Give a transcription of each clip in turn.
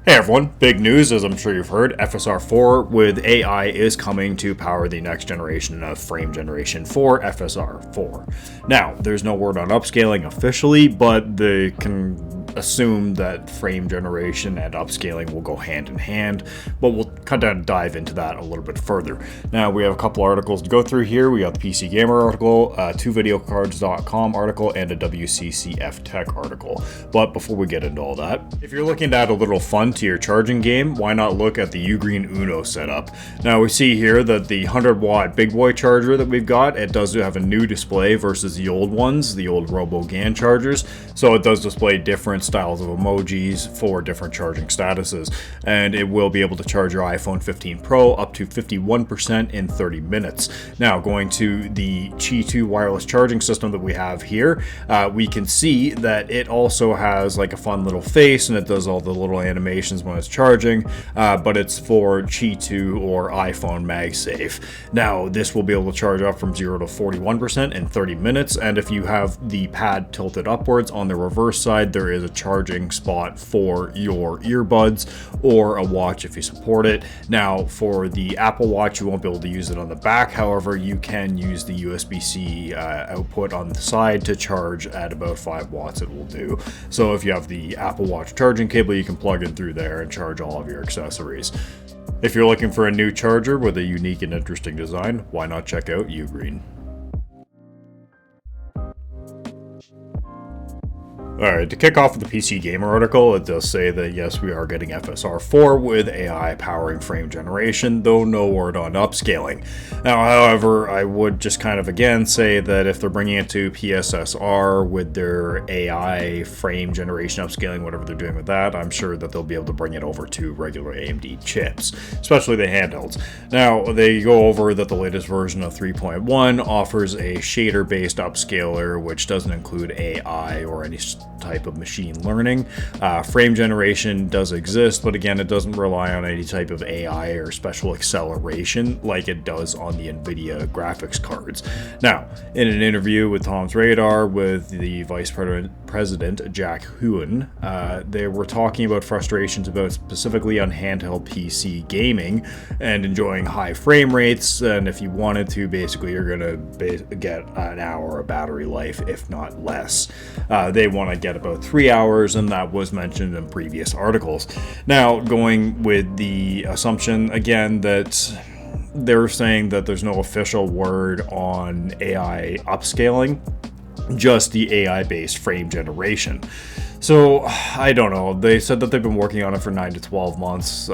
Hey everyone, big news, as I'm sure you've heard, FSR 4 with AI is coming to power the next generation of frame generation for FSR 4. Now, there's no word on upscaling officially, but they can assume that frame generation and upscaling will go hand in hand, but we'll kind of dive into that a little bit further. Now, we have a couple articles to go through here. We got the PC Gamer article, a 2videocards.com article, and a WCCF Tech article. But before we get into all that, if you're looking to add a little fun to your charging game, why not look at the UGREEN Uno setup? Now, we see here that the 100-watt big boy charger that we've got, it does have a new display versus the old ones, the old RoboGAN chargers, so it does display different styles of emojis for different charging statuses, and it will be able to charge your iPhone 15 Pro up to 51% in 30 minutes. Now, going to the Qi 2 wireless charging system that we have here, we can see that it also has like a fun little face, and it does all the little animations when it's charging, but it's for Qi 2 or iPhone MagSafe. Now, this will be able to charge up from 0 to 41% in 30 minutes, and if you have the pad tilted upwards on the reverse side, there is a charging spot for your earbuds or a watch if you support it. Now, for the Apple Watch, you won't be able to use it on the back. However, you can use the USB-C output on the side to charge at about 5 watts. It will do. So if you have the Apple Watch charging cable, you can plug it through there and charge all of your accessories. If you're looking for a new charger with a unique and interesting design, why not check out UGREEN? Alright, to kick off with the PC Gamer article, it does say that yes, we are getting FSR 4 with AI powering frame generation, though no word on upscaling. Now, however, I would just kind of again say that if they're bringing it to PSSR with their AI frame generation upscaling, whatever they're doing with that, I'm sure that they'll be able to bring it over to regular AMD chips, especially the handhelds. Now, they go over that the latest version of 3.1 offers a shader-based upscaler, which doesn't include AI or any type of machine learning. Frame generation does exist, but again, it doesn't rely on any type of AI or special acceleration like it does on the NVIDIA graphics cards. Now, in an interview with Tom's Radar with the Vice President, Jack Huon, they were talking about frustrations about specifically on handheld PC gaming and enjoying high frame rates, and if you wanted to, basically you're going to get an hour of battery life, if not less. They want to get about 3 hours, and that was mentioned in previous articles. Now, going with the assumption again that they're saying that there's no official word on AI upscaling, just the AI-based frame generation. So, I don't know. They said that they've been working on it for 9 to 12 months,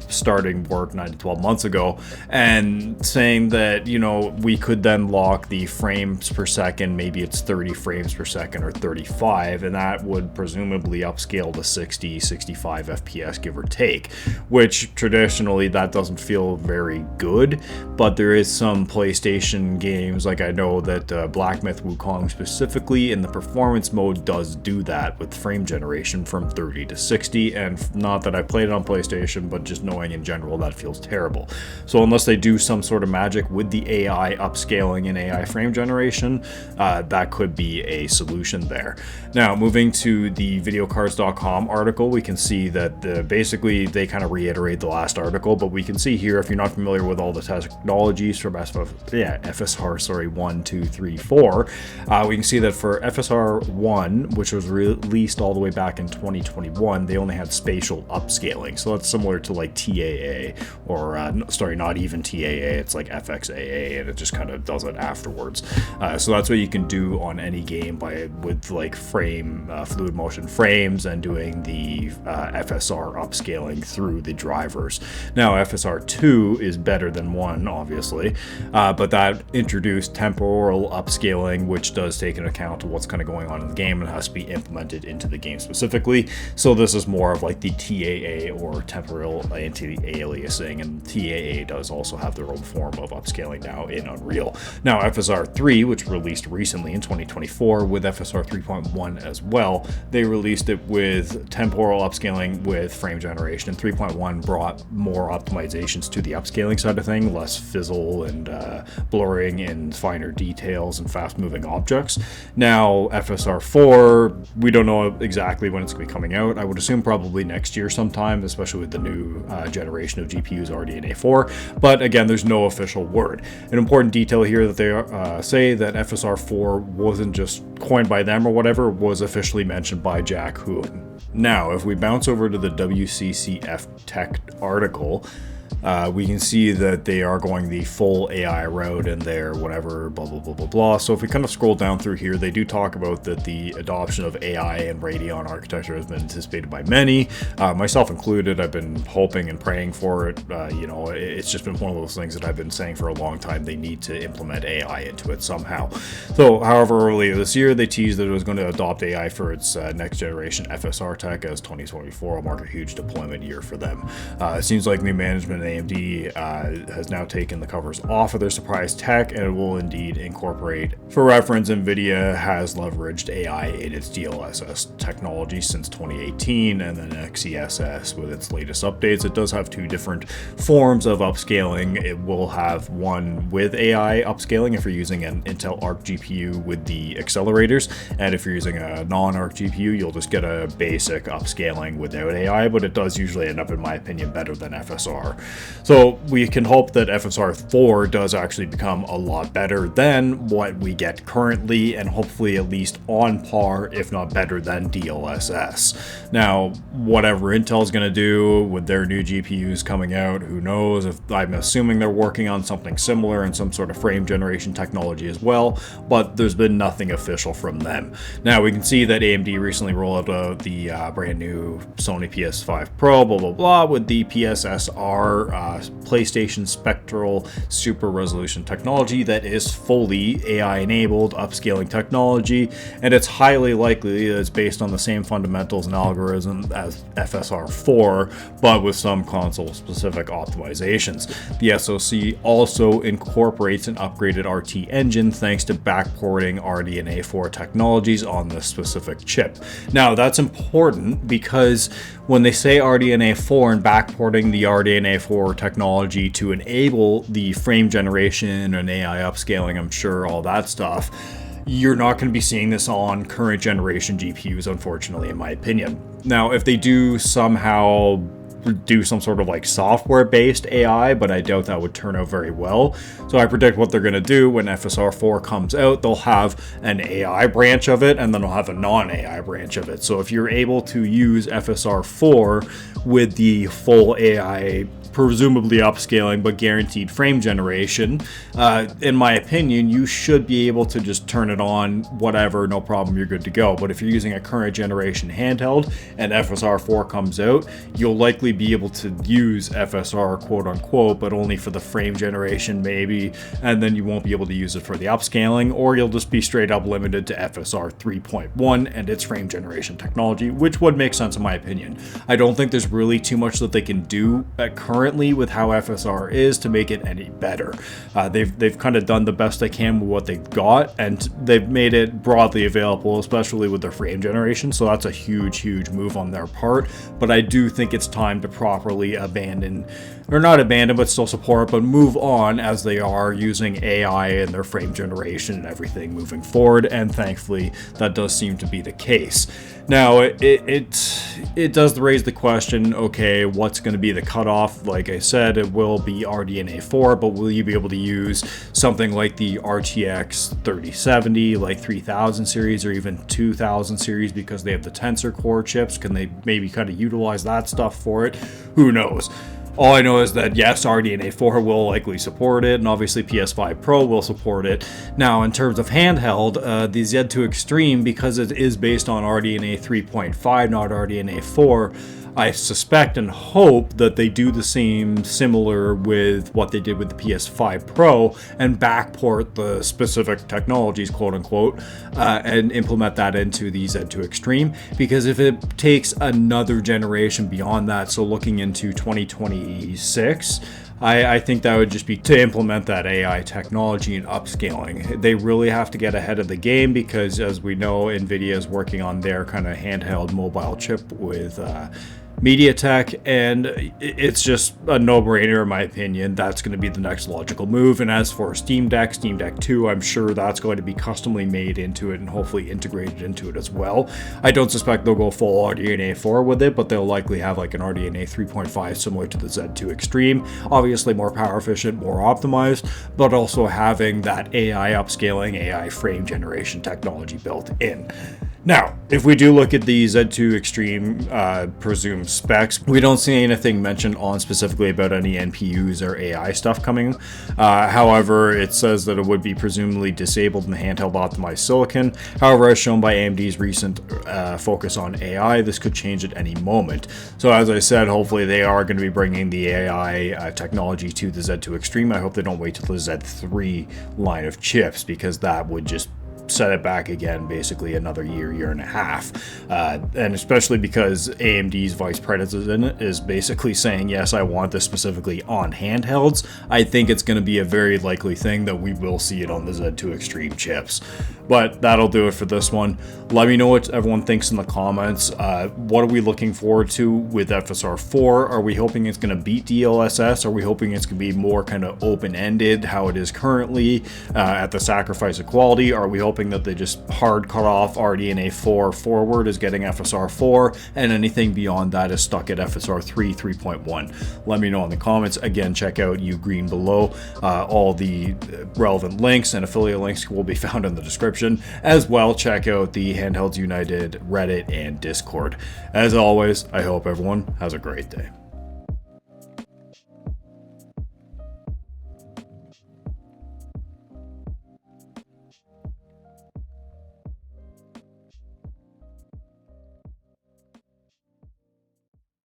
starting work 9 to 12 months ago, and saying that, you know, we could then lock the frames per second, maybe it's 30 frames per second or 35, and that would presumably upscale to 60, 65 FPS, give or take, which traditionally that doesn't feel very good, but there is some PlayStation games, like I know that Black Myth Wukong specifically in the performance mode does do that with frame generation from 30 to 60, and not that I played it on PlayStation, but just knowing in general that feels terrible. So unless they do some sort of magic with the AI upscaling and AI frame generation, that could be a solution there. Now, moving to the videocards.com article, we can see that basically they kind of reiterate the last article, but we can see here, if you're not familiar with all the technologies from FSR 1, 2, 3, 4, we can see that for FSR 1, which was released all the way back in 2021, they only had spatial upscaling. So that's similar to like TAA, or sorry, not even TAA, it's like FXAA, and it just kind of does it afterwards. So that's what you can do on any game with like fluid motion frames and doing the FSR upscaling through the drivers. Now, FSR 2 is better than 1, obviously, but that introduced temporal upscaling, which does take into account of what's kind of going on in the game and has to be implemented into the game specifically. So this is more of like the TAA or temporal anti-aliasing, and TAA does also have their own form of upscaling now in Unreal. Now, FSR 3, which released recently in 2024 with FSR 3.1 as well, they released it with temporal upscaling with frame generation, and 3.1 brought more optimizations to the upscaling side of things, less fizzle and blurring in finer details and fast-moving objects. Now, FSR 4, we don't know exactly when it's going to be coming out. I would assume probably next year sometime, especially with the new generation of GPUs, RDNA 4. But again, there's no official word. An important detail here that they say that FSR 4 wasn't just coined by them or whatever, was officially mentioned by Jack Hoon. Now, if we bounce over to the WCCF Tech article, we can see that they are going the full AI route in their whatever, blah, blah, blah, blah, blah. So if we kind of scroll down through here, they do talk about that the adoption of AI and Radeon architecture has been anticipated by many, myself included. I've been hoping and praying for it. It's just been one of those things that I've been saying for a long time. They need to implement AI into it somehow. So, however, earlier this year, they teased that it was going to adopt AI for its next generation FSR tech, as 2024 will mark a huge deployment year for them. It seems like new management AMD has now taken the covers off of their surprise tech, and it will indeed incorporate. For reference, NVIDIA has leveraged AI in its DLSS technology since 2018, and then XeSS with its latest updates. It does have two different forms of upscaling. It will have one with AI upscaling if you're using an Intel Arc GPU with the accelerators, and if you're using a non-Arc GPU, you'll just get a basic upscaling without AI, but it does usually end up, in my opinion, better than FSR. So we can hope that FSR 4 does actually become a lot better than what we get currently, and hopefully at least on par, if not better than DLSS. Now, whatever Intel's going to do with their new GPUs coming out, who knows? I'm assuming they're working on something similar and some sort of frame generation technology as well, but there's been nothing official from them. Now, we can see that AMD recently rolled out the brand new Sony PS5 Pro, blah, blah, blah, with the PSSR PlayStation Spectral Super Resolution technology that is fully AI enabled upscaling technology, and it's highly likely that it's based on the same fundamentals and algorithms as FSR 4, but with some console specific optimizations. The SoC also incorporates an upgraded RT engine thanks to backporting RDNA 4 technologies on this specific chip. Now, that's important because when they say RDNA 4 and backporting the RDNA 4 technology to enable the frame generation and AI upscaling, I'm sure all that stuff, you're not going to be seeing this on current generation GPUs, unfortunately, in my opinion. Now, if they do somehow do some sort of like software-based AI, but I doubt that would turn out very well. So I predict what they're going to do when FSR 4 comes out, they'll have an AI branch of it, and then they'll have a non-AI branch of it. So if you're able to use FSR 4 with the full AI, presumably upscaling but guaranteed frame generation, in my opinion, you should be able to just turn it on, whatever, no problem, you're good to go. But if you're using a current generation handheld and FSR 4 comes out, you'll likely be able to use FSR, quote unquote, but only for the frame generation maybe, and then you won't be able to use it for the upscaling, or you'll just be straight up limited to FSR 3.1 and its frame generation technology, which would make sense in my opinion. I don't think there's really too much that they can do currently with how FSR is to make it any better. They've kind of done the best they can with what they've got, and they've made it broadly available, especially with their frame generation, so that's a huge move on their part. But I do think it's time to properly abandon, or not abandon, but still support, but move on as they are using AI in their frame generation and everything moving forward, and thankfully that does seem to be the case. Now, it does raise the question, okay, what's going to be the cutoff? Like I said, it will be RDNA 4, but will you be able to use something like the RTX 3070, like 3000 series, or even 2000 series, because they have the Tensor Core chips? Can they maybe kind of utilize that stuff for it? Who knows? All I know is that yes, RDNA 4 will likely support it, and obviously PS5 Pro will support it. Now, in terms of handheld, the Z2 Extreme, because it is based on RDNA 3.5, not RDNA 4, I suspect and hope that they do the same similar with what they did with the PS5 Pro and backport the specific technologies, quote unquote, and implement that into the Z2 Extreme. Because if it takes another generation beyond that, so looking into 2026, I think that would just be to implement that AI technology and upscaling. They really have to get ahead of the game because, as we know, NVIDIA is working on their kind of handheld mobile chip with MediaTek, and it's just a no-brainer in my opinion. That's going to be the next logical move. And as for Steam Deck 2, I'm sure that's going to be customly made into it and hopefully integrated into it as well. I don't suspect they'll go full RDNA 4 with it, but they'll likely have like an RDNA 3.5 similar to the Z2 Extreme. Obviously more power efficient, more optimized, but also having that AI upscaling, AI frame generation technology built in. Now, if we do look at the Z2 Extreme presumed specs, we don't see anything mentioned on specifically about any NPUs or AI stuff coming. However, it says that it would be presumably disabled in the handheld optimized silicon. However, as shown by AMD's recent focus on AI, this could change at any moment. So as I said, hopefully they are going to be bringing the AI technology to the Z2 Extreme. I hope they don't wait till the Z3 line of chips, because that would just set it back again basically another year and a half, and especially because AMD's Vice President is basically saying, yes, I want this specifically on handhelds. I think it's going to be a very likely thing that we will see it on the Z2 Extreme chips. But that'll do it for this one. Let me know what everyone thinks in the comments. What are we looking forward to with FSR 4? Are we hoping it's going to beat DLSS? Are we hoping it's going to be more kind of open-ended, how it is currently, at the sacrifice of quality? Are we hoping that they just hard cut off RDNA 4 forward is getting FSR 4, and anything beyond that is stuck at FSR 3, 3.1? Let me know in the comments. Again, check out UGREEN below. All the relevant links and affiliate links will be found in the description. As well, check out the Handhelds United Reddit and Discord. As always, I hope everyone has a great day.